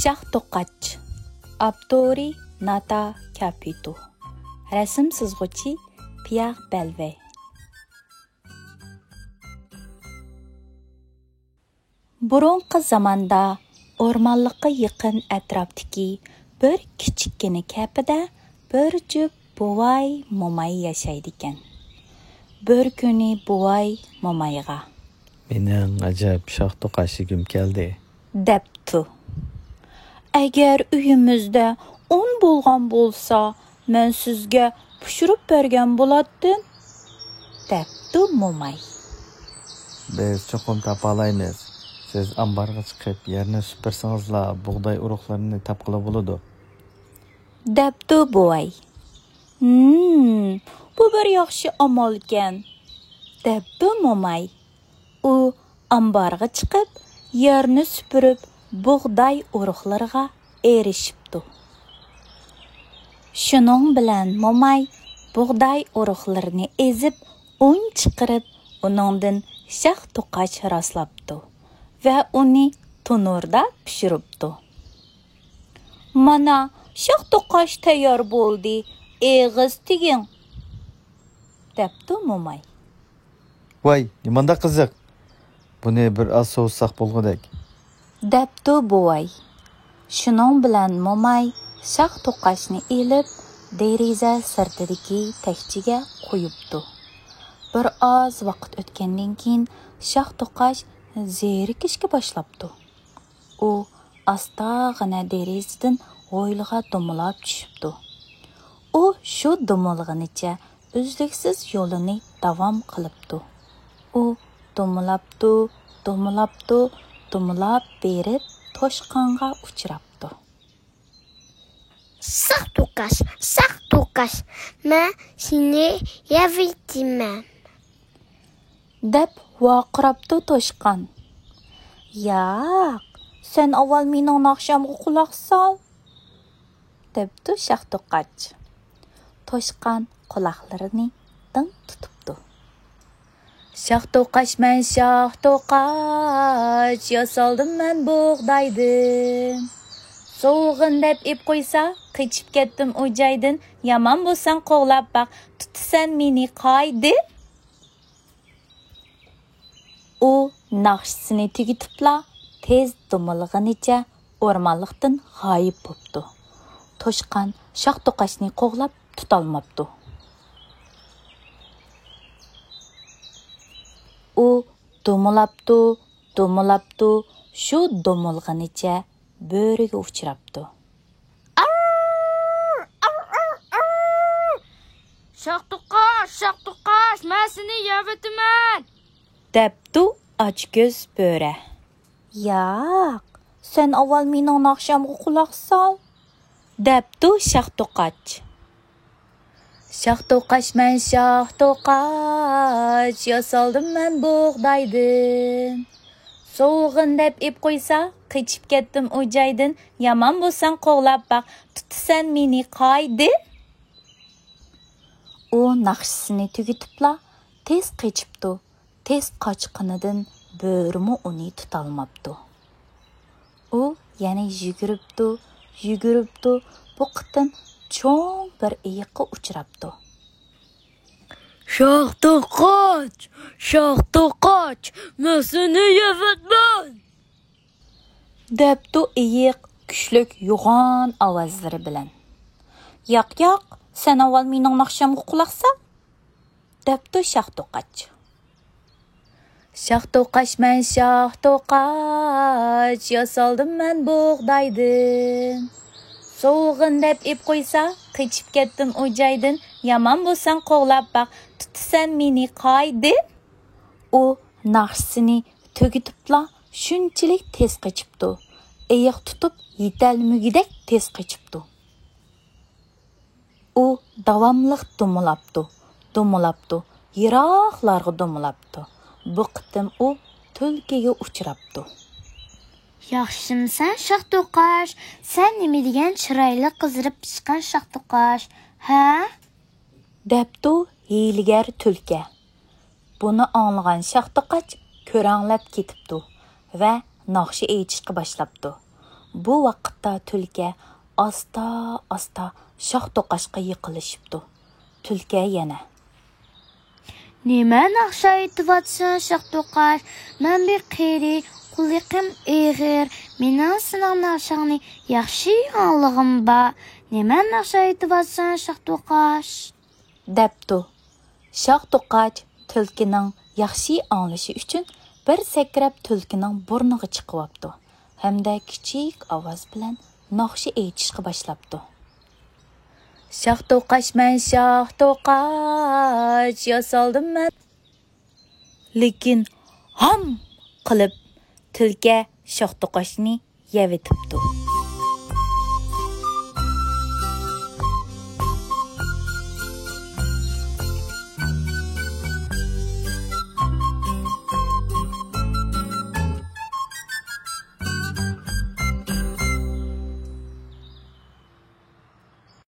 Şah Toqaç Abdori Nata Caputo Rasm sızğıcı Pierre Belvey Burunqi zamanda o'rmonliqqa yaqin atrofdagi bir kichikkina kapida bir jup buvay mo'may yashaydi ekan. Bir kuni buvay mo'mayga Mening ajab shoh to'qashigim keldi debdi. Agar uyimizda un bo'lgan bo'lsa, men sizga pishirib bergan bo'lardim, debdi mo'may. Biz cho'qim topalaymiz. Siz ambarga chiqib yerni supursangizlar bug'doy urug'larini topqila bo'ladi. Debdi buvay. Bu bir yaxshi amal ekan, debdi mo'may. U ambarga chiqib yerni supurib bug'doy urug'lariga erishibdi. Shuning bilan mo'may bug'doy urug'larini ezib, un chiqarib, uningdan shoh to'qash raslabdi va uni tunurda pishiribdi. Mana shoh to'qash tayyor bo'ldi, eg'iz tiging, debdi mo'may. Voy, nimanda qiziq. Buni bir oz sovutsak bo'lgudek. Debdi buvay. Shuning bilan mo'may shoh to'qashni elib, deriza sirtidagi tagchiga qo'yibdi. Bir oz vaqt o'tgandan keyin shoh to'qash zerikishga boshlabdi. U astag'ina derizadan g'oyliga dumilab tushibdi. U shu dumilg'inicha uzluksiz yo'lini davom qilibdi. U dumilab berib toshqonga uchrabdi. Shoh to'qash, men seni yavitiman, deb vaqirabdi toshqon. Yo'q, sen avval mening naqshamga quloq sol, debdi shoh to'qash. Toshqon quloqlarini ding tutibdi. Shoh to'qash, men shoh to'qash, yasoldim men bug'doydan. So'g'in deb ip qo'ysa, qichib ketdim u joydan. Yomon bo'lsang qo'g'lab baq, tutasan meni qaydi. U naqshisini tugitibla tez dumilg'inicha o'rmonliqdan g'oyib bo'ldi. Toshqon shoh to'qashni qo'g'lab tutolmabdi. U dumilabdi, shu dumilg'inicha bo'riga uchrabdi. Shoh to'qash, men seni yavitiman, debdi ochko'z bo'ri. Yo'q, sen avval mening naqshamga quloq sol, debdi shoh to'qash. Shoh to'qash, men shoh to'qash, yasoldim men bug'doydan. So'g'in deb ip qo'ysa, qichib ketdim u joydan. Yomon bo'lsang qo'g'lab baq, tutasan meni qaydi. U naqshisini tugitibla tez qichibdi. Tez qochqinidan bo'rimi uni tutolmabdi. U yana yuguribdi. Bu qitim cho'ng bir iyiqqa uchrabdi. Shoh to'qash, men seni yavitman, debdi iyiq kuchlik yo'g'on ovozlari bilan. Yo'q, sen avval mening naqshamga quloq sol, debdi shoh to'qash. Shoh to'qash, men shoh to'qash, yasoldim men bug'doydan. So'g'in deb ip qo'ysa, qichib ketdim u joydan. Yomon bo'lsang qo'g'lab baq, tutasan meni qaydi. U naqshisini tugitibla shunchalik tez qichibdi. Iyiq tutib yetolmagidek tez qichibdi. U davomliq dumilabdi, yiroqlarga dumilabdi. Bu qitim u tulkiga uchrabdi. Yaxshimisan shoh to'qash? Sen nima degan chiroyli qizarib chiqqan shoh to'qash, ha? debdi hiylagar tulki. Buni anglagan shoh to'qash ko'ranglab ketibdi va naqshi aytishga boshlabdi. Bu vaqtda tulki asta shox to'qashqa yiqilishibdi. Tulki yana: Nima naqsha aytyapsan, shox to'qash? Men bir qeri, quliqim eg'ir. Mening sening naqshangni yaxshi anlig'im bor. Nima naqsha aytyapsan, shox to'qash? Debdi. Shox to'qach tulkining yaxshi anglishi uchun bir sakrab tulkining burniga chiqibdi. Hamda kichik ovoz bilan naqshi aytishga boshlabdi. Shox to'qashman, shox to'qach, yasaldim men. Lekin ham qilib tulki shox to'qashni yevitibdi.